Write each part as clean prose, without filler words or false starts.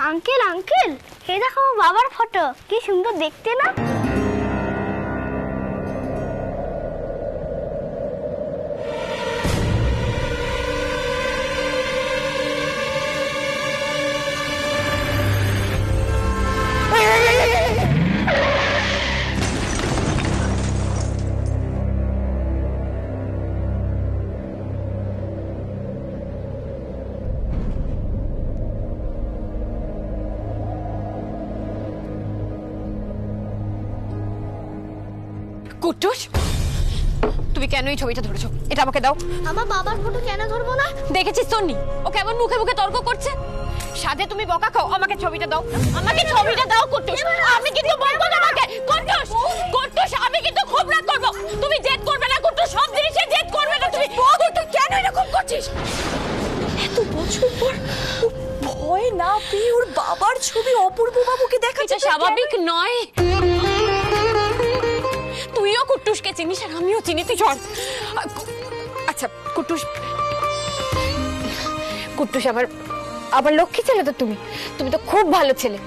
Uncle uncle, এই দেখো বাবার ফটো, কি সুন্দর দেখতে না? কুট্টুস, তুমি কেন এই ছবিটা ধরেছো? এটা আমাকে দাও। আমার বাবার ফটো কেন ধরবো না? দেখেছিস তন্নি, ও কেমন মুখে মুখে তর্ক করছে। সাথে তুমি বকা খাও। আমাকে ছবিটা দাও, আমাকে ছবিটা দাও কুট্টুস। আমি কিন্তু বলবো তোমাকে কুট্টুস, কুট্টুস আমি কিন্তু খুব রাগ করবো। তুমি জেদ করবে না কুট্টুস, সব জিনিসে জেদ করবে না তুমি। তুই কেন এরকম করছিস? এত বছর পর ও ভয় না পেয়ে ওর বাবার ছবি অপূর্ব বাবুকে দেখাচ্ছে। এটা স্বাভাবিক নয়। তুইও কুট্টুসকে চিনিস আর আমিও চিনি, তুই চল। আচ্ছা কুট্টুস, কুট্টুস আবার লক্ষ্মী ছেলে তো তুমি তো খুব ভালো ছেলে।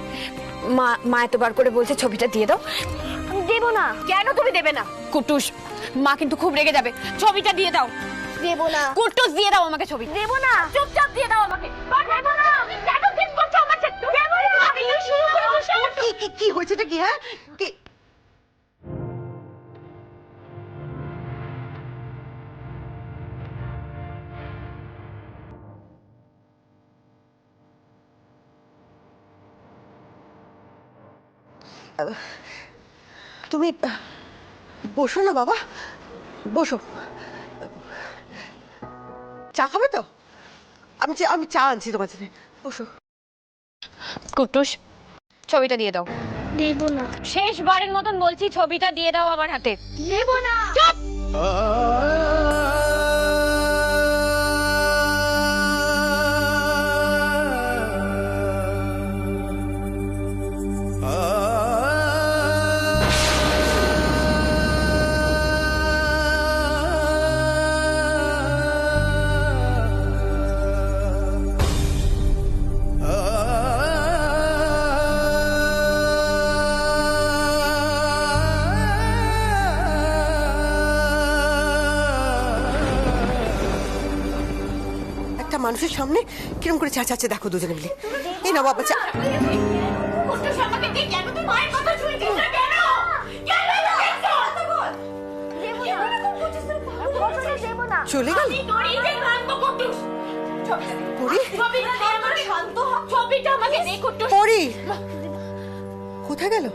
মা এতবার করে বলছে ছবিটা দিয়ে দাও। আমি দেবো না। কেন তুমি দেবে না? কুট্টুস, মা কিন্তু খুব রেগে যাবে। ছবিটা দিয়ে দাও। দেবো না। কুট্টুস দিয়ে দাও আমাকে ছবি। দেবো না। চুপচাপ দিয়ে দাও আমাকে। দেবো না। কেন জিদ করছো আমার সাথে? দেবো না। আমি শুরু করব। কি হয়েছেটা কি? হ্যাঁ কি তুমি বসো না বাবা, বসো। চা খাবে তো? আমি চা আনছি তোমার জন্য, বসো। কুট্টুস, ছবিটা দিয়ে দাও। দেবো না। শেষবারের মতন বলছি, ছবিটা দিয়ে দাও আমার হাতে। দেবো না। চুপ। মানুষের সামনে কিরম করে চেঁচাচ্ছে দেখো দুজনে মিলে। এই না বাবা চা। কুট্টুস আমাকে দিয়ে কেন তুই মায়ের কথা শুনছিস না? কেন? কেন দেখছো? দেবো না। চলে গেল। নড়িতে ভাঙবো কুট্টুস। পরি, ছবিটা দিয়ে আমাকে শান্ত হ। ছবিটা আমাকে দে কুট্টুস। পরি কোথায় গেল?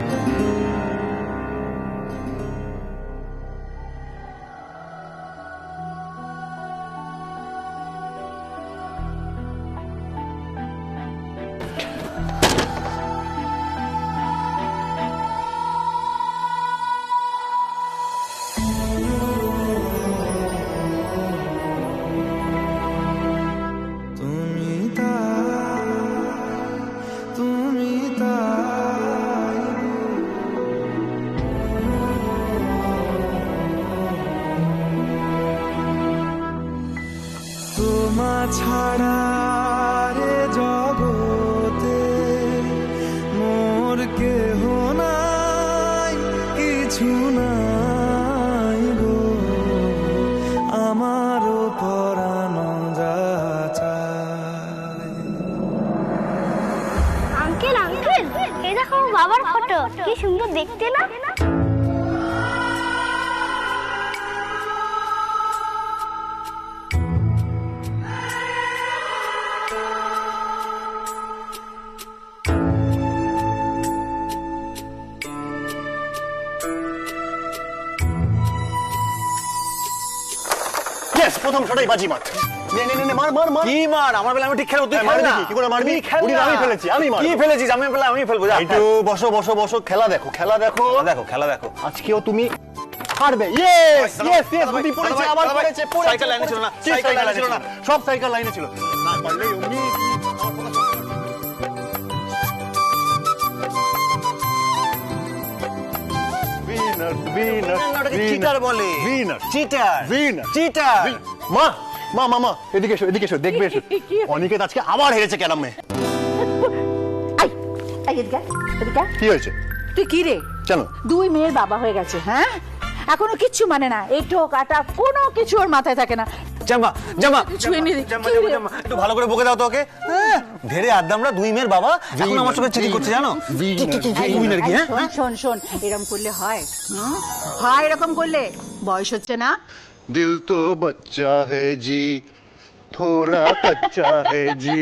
ছাড়া রে জগতে মোর কেহ নাই, কিছু নাই গো আমারও পরানো যা চায়। আঙ্কেল আঙ্কেল, এই দেখো বাবার ফটো, কি সুন্দর দেখতে না? প্রথম শটাই বাজি মার। নে নে নে মার মার মার। কি মার? আমার বেলা আমি ঠিক খেলবো, তুই খেল না। কি করে মারবি? বুড়ি আমি ফেলেছি, আমি মারব। কি ফেলেছিস? আমি বেলা আমি ফেলবো। যা একটু বসো বসো বসো, খেলা দেখো খেলা দেখো। দেখো খেলা দেখো। আজকেও তুমি হারবে। ইয়েস ইয়েস ইয়েস, বুদ্ধি পড়েছে, আবার পড়েছে। সাইকেল লাইনে ছিল না, সাইকেল লাইনে ছিল না, সব সাইকেল লাইনে ছিল। না পারলেই অমনি উইনার উইনার চিটার বলে। Winner cheater winner cheater. মা মা মা মা, এদিকে এসো এদিকে এসো, দেখবে এসো। অনিকেত আজকে আবার হেরেছে ক্যারামে। এদিকে এদিকে। কি হয়েছে? তুই কি রে? কেন? 2 মেয়ের বাবা হয়ে গেছে, হ্যাঁ? এখনো কিচ্ছু মানে না, এটো কাটা কোনো কিছু ওর মাথায় থাকে না। জামা জামা ছুঁয়ে নিয়ে জামা জামা জামা একটু ভালো করে বকে দাও তো ওকে। হ্যাঁ, ধেরে আদ্দামরা 2 মেয়ের বাবা এখন আমার সঙ্গে চিঠি করছে জানো? উইনার কি? হ্যাঁ শোন শোন, এরকম করলে হয়? হয় এরকম করলে? বয়স হচ্ছে না? দিল তো বাচ্চা হে জি, থোড়া কচ্চা হে জি।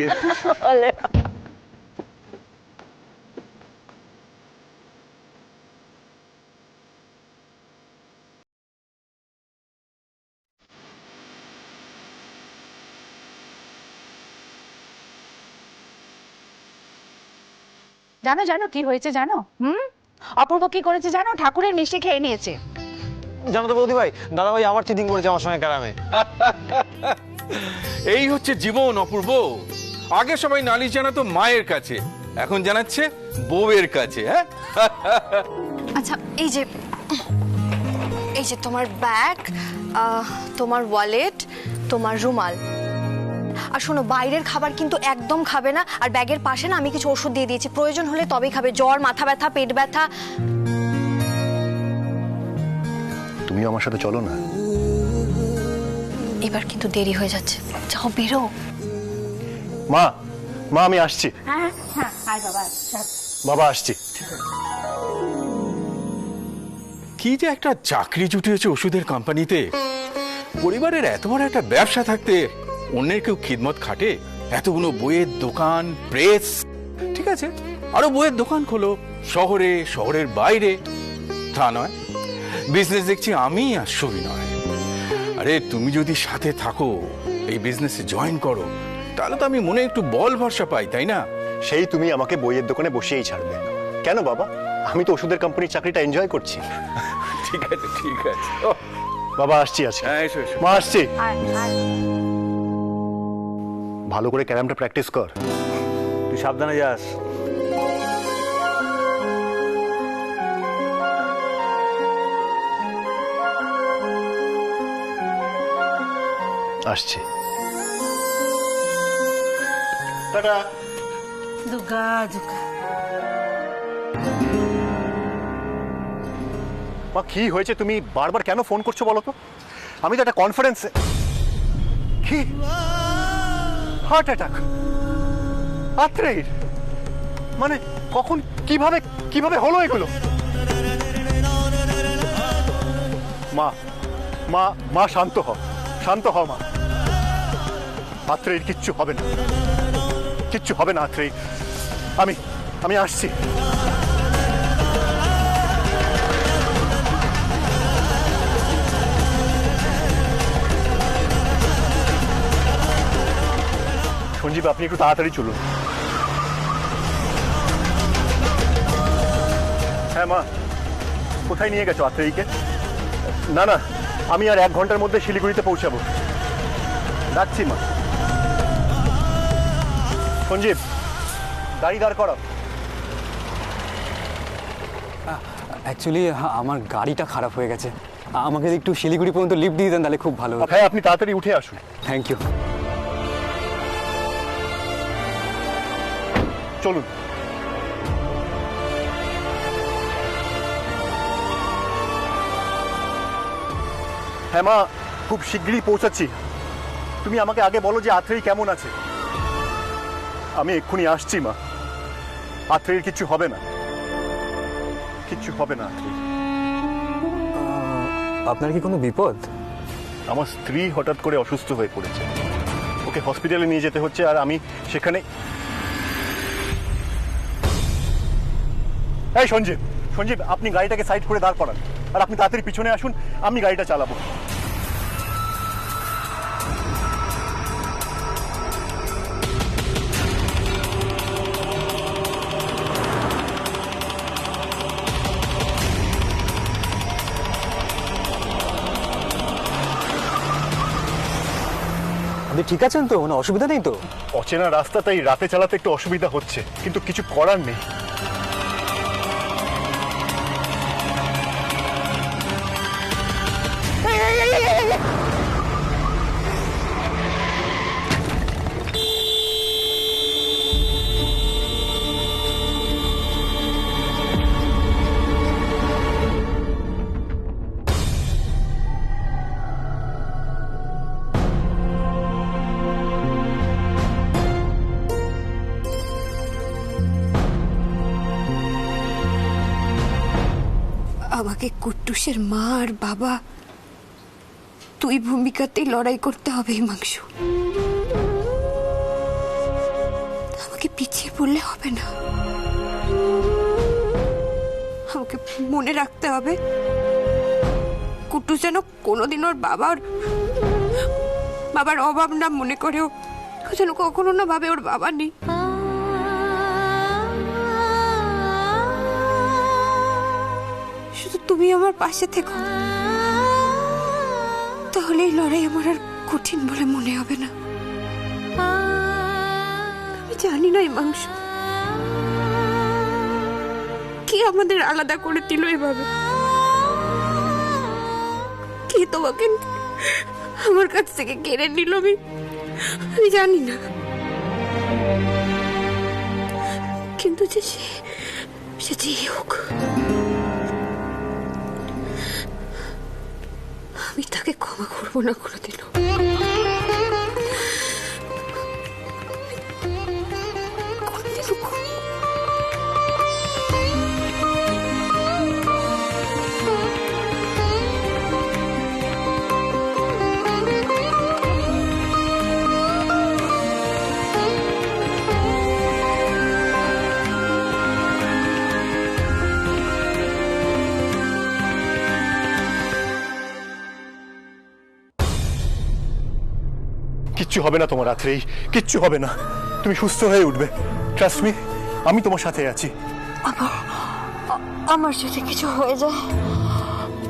জানো জানো কি হয়েছে জানো? অপূর্ব কি করেছে জানো? ঠাকুরের মিষ্টি খেয়ে নিয়েছে। জানো তো বৌদি ভাই, দাদা ভাই আবার চিটিং করেছে আমার সঙ্গে ক্যারামে। এই হচ্ছে জীবন অপূর্ব। আগে সবাই নালিশ জানাতো মায়ের কাছে, এখন জানাচ্ছে বউয়ের কাছে। হ্যাঁ, আচ্ছা এই যে তোমার ব্যাগ, তোমার ওয়ালেট, তোমার রুমাল, আর শোনো বাইরের খাবার কিন্তু একদম খাবে না। আর ব্যাগের পাশে না আমি কিছু ওষুধ দিয়ে দিয়েছি, প্রয়োজন হলে তবেই খাবে। জ্বর, মাথা ব্যথা, পেট ব্যথা। তুমি আমার সাথে চলো না। এবার কিন্তু দেরি হয়ে যাচ্ছে, যাও বেরো। মা, মা আমি আসছি। হ্যাঁ হ্যাঁ, আয় বাবা। বাবা আসছি। কি যে একটা চাকরি জুটিয়েছে ওষুধের কোম্পানিতে। পরিবারের এত বড় একটা ব্যবসা থাকতে অন্যের কেউ খিদমত খাটে? এতগুলো বইয়ের দোকান, প্রেস, ঠিক আছে, আরো বইয়ের দোকান খোলো শহরে, শহরের বাইরে। তা নয়, বিজনেস দেখছি আমি আর সবিনয়। আরে তুমি যদি সাথে থাকো, এই বিজনেসে জয়েন করো, তাহলে তো আমি মনে একটু বল ভরসা পাই, তাই না? সেই তুমি আমাকে বইয়ের দোকানে বসিয়েই ছাড়বে কেন বাবা? আমি তো ওষুধের কোম্পানির চাকরিটা এনজয় করছি। ঠিক আছে ঠিক আছে। বাবা আসছি আজকে। হ্যাঁ, এসো এসো। মা আসছি। আয় আয়। ভালো করে ক্যারামটা প্র্যাকটিস কর। তুই সাবধানে যাস। আসছি। টাটা। দুর্গা দুর্গা। মা কি হয়েছে? তুমি বারবার কেন ফোন করছো বলো তো? আমি তো একটা কনফারেন্সে। কি? Heart attack? আত্রের? মানে কখন, কিভাবে কিভাবে হলো এগুলো? মা মা মা শান্ত হও, শান্ত হও মা। আত্রের কিচ্ছু হবে না, কিচ্ছু হবে না আত্রের। আমি আসছি। সঞ্জীব আপনি একটু তাড়াতাড়ি চলুন। হ্যাঁ মা, কোথায় নিয়ে গেছো আত্রেয়ীকে? না না, আমি আর 1 ঘন্টার মধ্যে শিলিগুড়িতে পৌঁছাবো। রাখছি মা। সঞ্জীব গাড়ি দাঁড় করাও। অ্যাকচুয়ালি আমার গাড়িটা খারাপ হয়ে গেছে, আমাকে একটু শিলিগুড়ি পর্যন্ত লিফট দিয়ে দেন তাহলে খুব ভালো হতো। হ্যাঁ আপনি তাড়াতাড়ি উঠে আসুন। Thank you. চলুন। হ্যাঁ মা, খুব শিগগিরই পৌঁছাচ্ছি। তুমি আমাকে আগে বলো যে আত্রেয়ী কেমন আছে। আমি এক্ষুনি আসছি মা। আত্রেয়ীর কিচ্ছু হবে না, কিচ্ছু হবে না আত্রেয়ী। আপনার কি কোনো বিপদ? আমার স্ত্রী হঠাৎ করে অসুস্থ হয়ে পড়েছে, ওকে হসপিটালে নিয়ে যেতে হচ্ছে, আর আমি সেখানে। এই সঞ্জীব, সঞ্জীব আপনি গাড়িটাকে সাইড করে দাঁড় করান, আর আপনি তাড়াতাড়ি পিছনে আসুন, আমি গাড়িটা চালাবো। আপনি ঠিক আছেন তো? কোনো অসুবিধা নেই তো? অচেনা রাস্তা, তাই রাতে চালাতে একটু অসুবিধা হচ্ছে, কিন্তু কিছু করার নেই। আমাকে কুট্টুসের মা আর বাবা দুই ভূমিকাতেই লড়াই করতে হবে হিমাংশু। আমাকে পিছিয়ে পড়লে হবে না, আমাকে মনে রাখতে হবে কুট্টুস যেন কোনোদিন ওর বাবার অভাব না মনে করেও যেন কখনো না ভাবে ওর বাবা নেই। শুধু তুমি আমার পাশে থেকো, তাহলে এই লড়াই আমার আর কঠিন বলে মনে হবে না। আমি জানি না হিমাংশু কি আমাদের আলাদা করে দিল এভাবে, কি তোমাকে আমার কাছ থেকে কেড়ে নিল আমি জানি না, কিন্তু যে সে যেই হোক আমি তাকে ক্ষমা করবো না কোনোদিন। কিচ্ছু হবে না তোমার রাত্রেই, কিচ্ছু হবে না, তুমি সুস্থ হয়ে উঠবে, ট্রাস্ট মি, আমি তোমার সাথে আছি। আমার যদি কিছু হয়ে যায়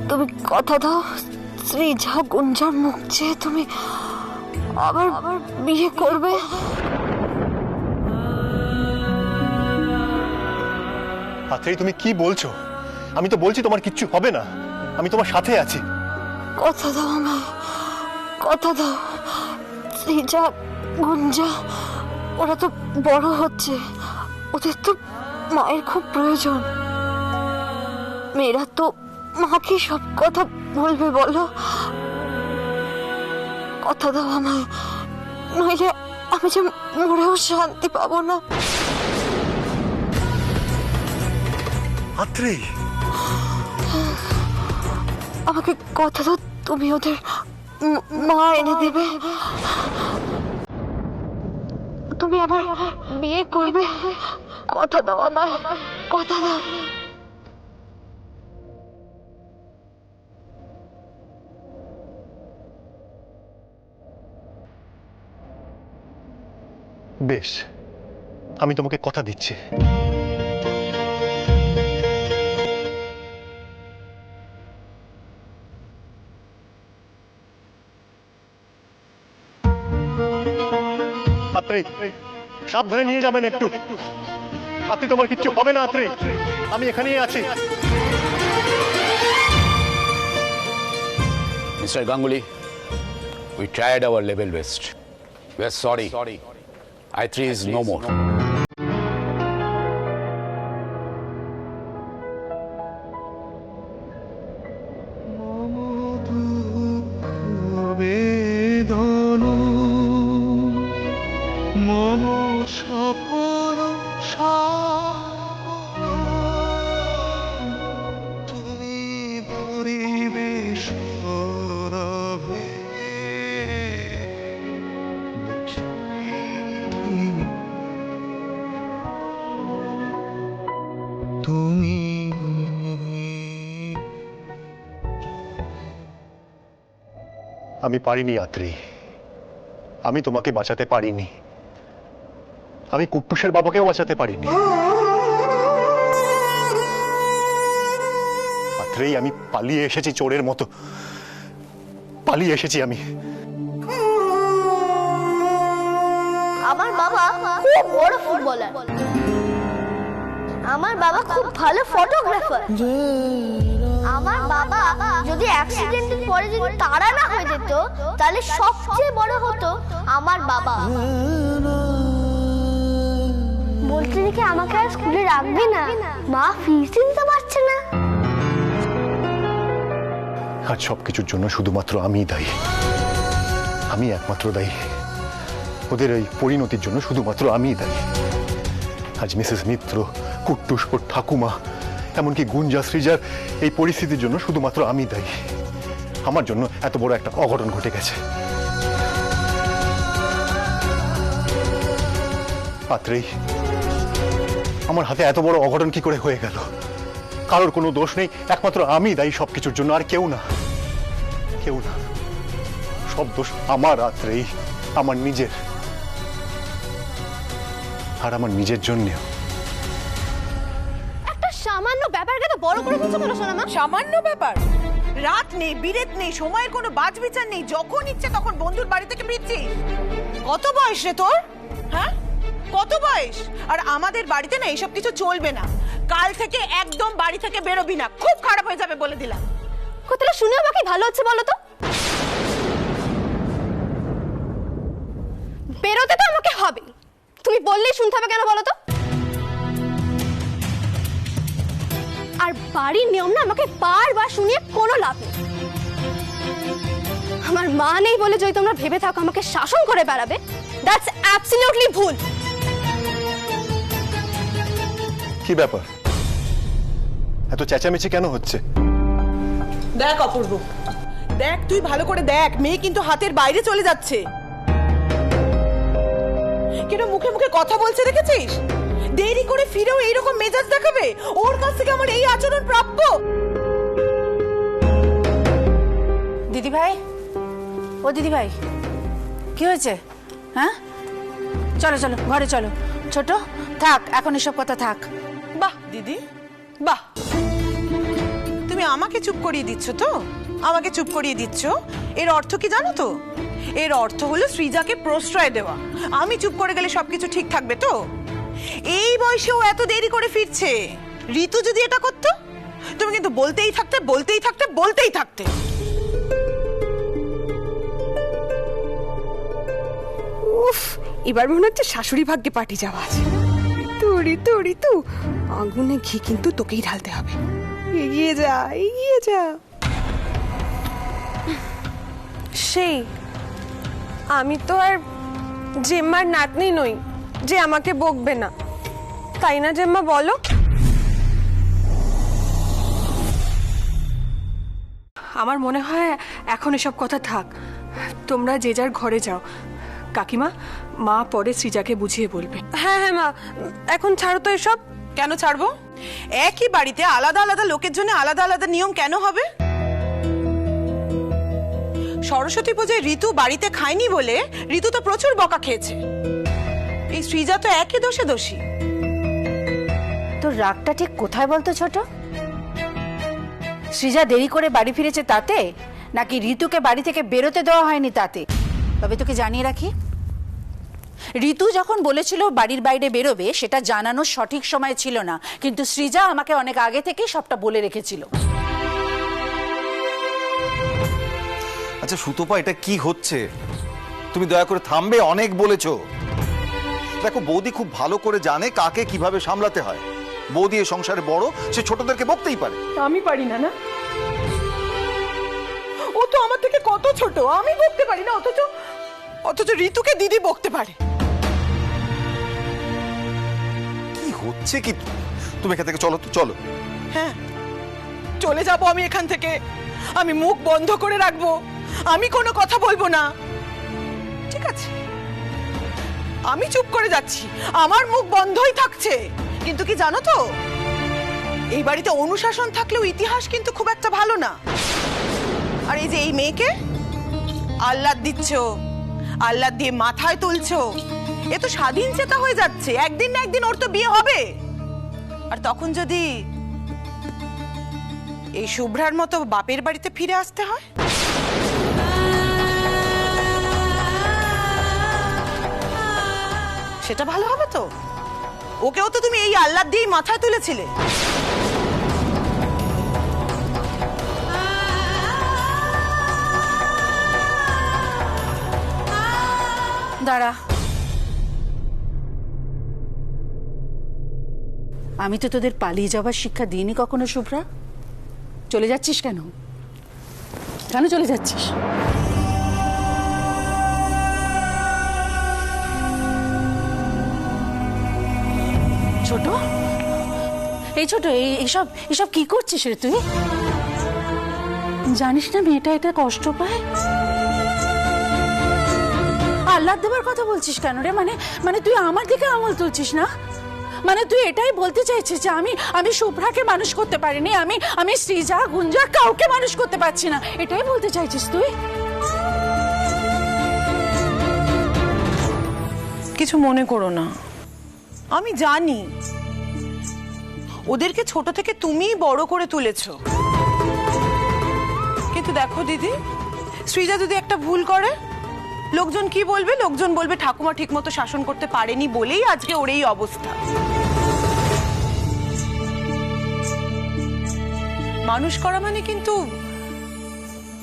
তুমি কথা দাও শ্রীজা গুঞ্জার মুখ চেয়ে তুমি আবার বিয়ে করবে। রাত্রেই তুমি কি বলছো? আমি তো বলছি তোমার কিচ্ছু হবে না, আমি তোমার সাথে আছি। কথা দাও আমায়, কথা দাও। শ্রীজা গুঞ্জা ওরা তো বড় হচ্ছে, ওদের তো মায়ের খুব প্রয়োজন। মেয়েরা তো মাকে সব কথা বলবে, বলো কথা দাও আমায়, নইলে আমি যে মরেও শান্তি পাবো না। রাত্রেই আমাকে কথা দাও, তুমি ওদের মা এনে দেবে, তুমি আবার বিয়ে করবে, কথা দাও আমায়, কথা দাও। বেশ, আমি তোমাকে কথা দিচ্ছি। সাবধানে নিয়ে যাবেন একটু, আপনি, তোমার কিচ্ছু হবে না আত্রে, আমি এখানেই আছি। Mr. Ganguly, we tried our level best. We are sorry. I3 is no more. আমি পারিনি আত্রি, আমি তোমাকে বাঁচাতে পারিনি, আমি কুট্টুসের বাবাকেও বাঁচাতে পারিনি। আত্রেই আমি পালিয়ে এসেছি, চোরের মতো পালিয়ে এসেছি আমি। আমার বাবা খুব বড় ফুটবলার, আমার বাবা খুব ভালো ফটোগ্রাফার। আমার বাবা যদি অ্যাক্সিডেন্টের পরে যদি তারা না হয়ে যেত, তাহলে সবচেয়ে বড় হতো আমার বাবা। বলতে দেখি আমাকে আর স্কুলে রাখবে না, মা ফিস দিতে পারছে না। আজ সবকিছুর জন্য শুধুমাত্র আমি দায়ী, আমি একমাত্র দায়ী। ওদের এই পরিণতির জন্য শুধুমাত্র আমি দায়ী। আজ মিসেস মিত্র, কুট্টুস, ওর ঠাকুমা, এমনকি গুঞ্জা সৃজার এই পরিস্থিতির জন্য শুধুমাত্র আমি দায়ী। আমার জন্য এত বড় একটা অঘটন ঘটে গেছে। আত্রেই, আমার হাতে এত বড় অঘটন কি করে হয়ে গেল? কারোর কোনো দোষ নেই, একমাত্র আমি দায়ী সবকিছুর জন্য, আর কেউ না, কেউ না। সব দোষ আমার আত্রেই, আমার নিজের, আর আমার নিজের জন্যেও। একটা সামান্য ব্যাপারকে তো বড় করে বলছো কেন সোনা মা? সামান্য ব্যাপার? রাত নেই, বিরেত নেই, সময়ের কোনো বাজ বিচার নেই, যখন ইচ্ছে তখন বন্ধুর বাড়ি থেকে ফিরছিস। কত বয়স রে তোর? হ্যাঁ, কত বয়স? আর আমাদের বাড়িতে না এইসব কিছু চলবে না। কাল থেকে একদম বাড়ি থেকে বেরোবি না, খুব খারাপ হয়ে যাবে বলে দিলাম। কথাটা শুনে আমাকে ভালো হচ্ছে বলো তো? বেরোতে তো আমাকে হবে, তুমি বললেই শুনতে হবে কেন বলো তো? আর বাড়ির নিয়ম না আমাকে বারবার শুনিয়ে কোনো লাভ নেই। আমার মা নেই বলে যদি তোমরা ভেবে থাকো আমাকে শাসন করে বেড়াবে, দ্যাটস অ্যাবসলিউটলি ভুল। কি ব্যাপার, এত চেঁচামেচি কেন হচ্ছে? দেখ অপূর্ব, দেখ, তুই ভালো করে দেখ, মেয়ে কিন্তু হাতের বাইরে চলে যাচ্ছে। কেন মুখে মুখে কথা বলছে দেখেছিস? দেরি করে ফিরেও এইরকম মেজাজ দেখাবে? ওর কাছ থেকে আমার এই আচরণ প্রাপ্য? দিদি ভাই, ও দিদি ভাই, কি হয়েছে? হ্যাঁ, চলো চলো ঘরে চলো। ছোট থাক, এখন এসব কথা থাক। বাহ দিদি, বাহ, তুমি আমাকে চুপ করিয়ে দিচ্ছ তো? আমাকে চুপ করিয়ে দিচ্ছ, এর অর্থ কি জানো তো? এর অর্থ হলো সৃজাকে প্রশ্রয় দেওয়া। আমি চুপ করে গেলে সবকিছু ঠিক থাকবে তো? এই বয়সেও এত দেরি করে ফিরছে। ঋতু যদি এটা করতো, তুমি কিন্তু বলতেই থাকতে বলতেই থাকতে বলতেই থাকতে। উফ, এবার মনে হচ্ছে শাশুড়ি ভাগ্যে পার্টি যাওয়া আছে। ঋতু ঋতু ঋতু, আগুনে ঘি কিন্তু তোকেই ঢালতে হবে। এগিয়ে যা, এগিয়ে যা। সেই আমি তো আর জেম্মার নাতনি নই যে আমাকে বকবে না, তাই না জেম্মা বলো? আমার মনে হয় এখন এসব কথা থাক, তোমরা যে যার ঘরে যাও। কাকিমা, মা পরে সৃজাকে বুঝিয়ে বলবে। হ্যাঁ হ্যাঁ মা, এখন ছাড়ো তো এসব। কেন ছাড়বো? একই বাড়িতে আলাদা আলাদা লোকের জন্য আলাদা আলাদা নিয়ম কেন হবে? সরস্বতী পুজোয় ঋতু বাড়িতে খায়নি বলে ঋতু তো প্রচুর বকা খেয়েছে। এই সৃজা তো একই দোষে দোষী। তোর রাগটা ঠিক কোথায় বলতো ছোট? সৃজা দেরি করে বাড়ি ফিরেছে তাতে, নাকি ঋতুকে বাড়ি থেকে বেরোতে দেওয়া হয়নি তাতে? তবে তোকে জানিয়ে রাখি, ঋতু যখন বলেছিল বাড়ির বাইরে বেরোবে, সেটা জানানোর সঠিক সময় ছিল না, কিন্তু সৃজা আমাকে অনেক আগে থেকেই সবটা বলে রেখেছিল। আচ্ছা সুতপা, এটা কি হচ্ছে? তুমি দয়া করে থামবে, অনেক বলেছো। দেখো, বৌদি খুব ভালো করে জানে কাকে কিভাবে সামলাতে হয়। বৌদি এ সংসারে বড়, সে ছোটদেরকে বকতেই পারে। আমি পারি না? না, ও তো আমার থেকে কত ছোট, আমি বকতে পারি না, অথচ ঋতুকে দিদি বকতে পারে। কি হচ্ছে কি? তুমি এখান থেকে চলো তো, চলো। হ্যাঁ, চলে যাব আমি এখান থেকে। আমি মুখ বন্ধ করে রাখবো, আমি কোনো কথা বলবো না। ঠিক আছে, আমি চুপ করে যাচ্ছি, আমার মুখ বন্ধই থাকছে। কিন্তু কি জানো তো, এই বাড়িতে অনুশাসন থাকলেও ইতিহাস কিন্তু খুব একটা ভালো না। আর এই যে এই মেয়েকে আহ্লাদ দিচ্ছ, আহ্লাদ দিয়ে মাথায় তুলছো, এ তো স্বাধীন চেতা হয়ে যাচ্ছে। একদিন না একদিন ওর তো বিয়ে হবে, আর তখন যদি এই শুভ্রার মতো বাপের বাড়িতে ফিরে আসতে হয়, সেটা ভালো হবে তো? ওকেও তো তুমি এই আহ্লাদ দিয়েই মাথায় তুলেছিলে। দাঁড়া, আমি তো তোদের পালিয়ে যাওয়ার শিক্ষা দিইনি কখনো শুভ্রা। চলে যাচ্ছিস কেন? কেন চলে যাচ্ছিস? ছোট, এই ছোট এইসব এসব কি করছিস রে তুই? জানিস না মেয়েটা এটা কষ্ট পায়? আল্লাহ দেবার কথা বলছিস কেন রে? মানে তুই আমার দিকে আঙুল তুলছিস না? মানে তুই এটাই বলতে চাইছিস যে আমি শুভ্রাকে মানুষ করতে পারিনি, আমি সৃজা গুঞ্জা কাউকে মানুষ করতে পারছি না, এটাই বলতে চাইছিস তুই? কিছু মনে করো না, আমি জানি ওদেরকে ছোট থেকে তুমিই বড় করে তুলেছো। কিন্তু দেখো দিদি, সৃজা যদি একটা ভুল করে, লোকজন কি বলবে? লোকজন বলবে ঠাকুমা ঠিকমতো শাসন করতে পারেনি বলেই আজকে ওর এই অবস্থা। মানুষ করা মানে কিন্তু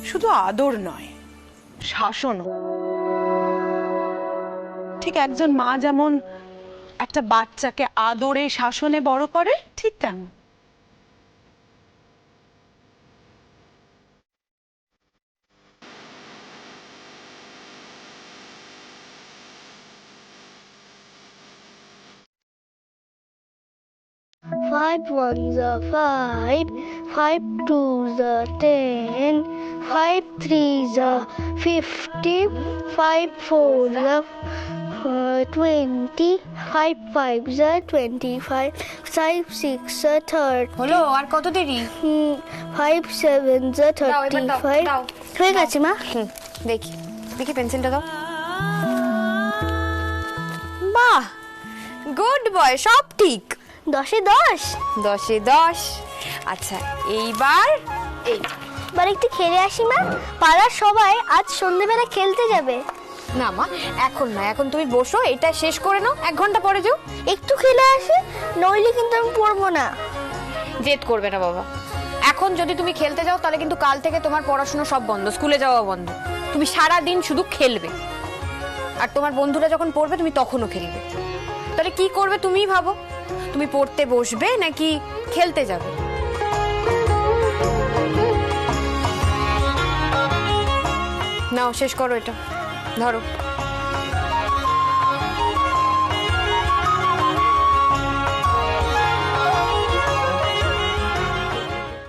শুধু আদর নয়, শাসনও। ঠিক একজন মা যেমন একটা বাচ্চাকে আদরে শাসনে বড় করে, ঠিক তেমন। Five ones are 5, 5 twos are 10, 5 threes are 50, 5 fours are 20, 5 fives are 25, 5 6 are 30. হলো আর কত দেরি? 5 sevens are 35. হয়ে গেছে মা? দেখি দেখি পেন্সিলটা দাও। বাহ, গুড বয়, সব ঠিক। 10 এ 10. 10-এ 10। আচ্ছা এইবার এবার একটু খেলে আসি মা, পাড়ার সবাই আজ সন্ধ্যেবেলা খেলতে যাবে। না মা, এখন না, এখন তুমি বসো, এটা শেষ করে নাও, 1 ঘন্টা পরে যাও। একটু খেলে আসি, নইলে কিন্তু আমি পড়বো না। জেদ করবে না বাবা, এখন যদি তুমি খেলতে যাও তাহলে কিন্তু কাল থেকে তোমার পড়াশোনা সব বন্ধ, স্কুলে যাওয়া বন্ধ। তুমি সারা দিন শুধু খেলবে, আর তোমার বন্ধুরা যখন পড়বে তুমি তখনও খেলবে। তাহলে কি করবে তুমিই ভাবো, তুমি পড়তে বসবে নাকি খেলতে যাবে? নাও শেষ করো এটা, ধরো।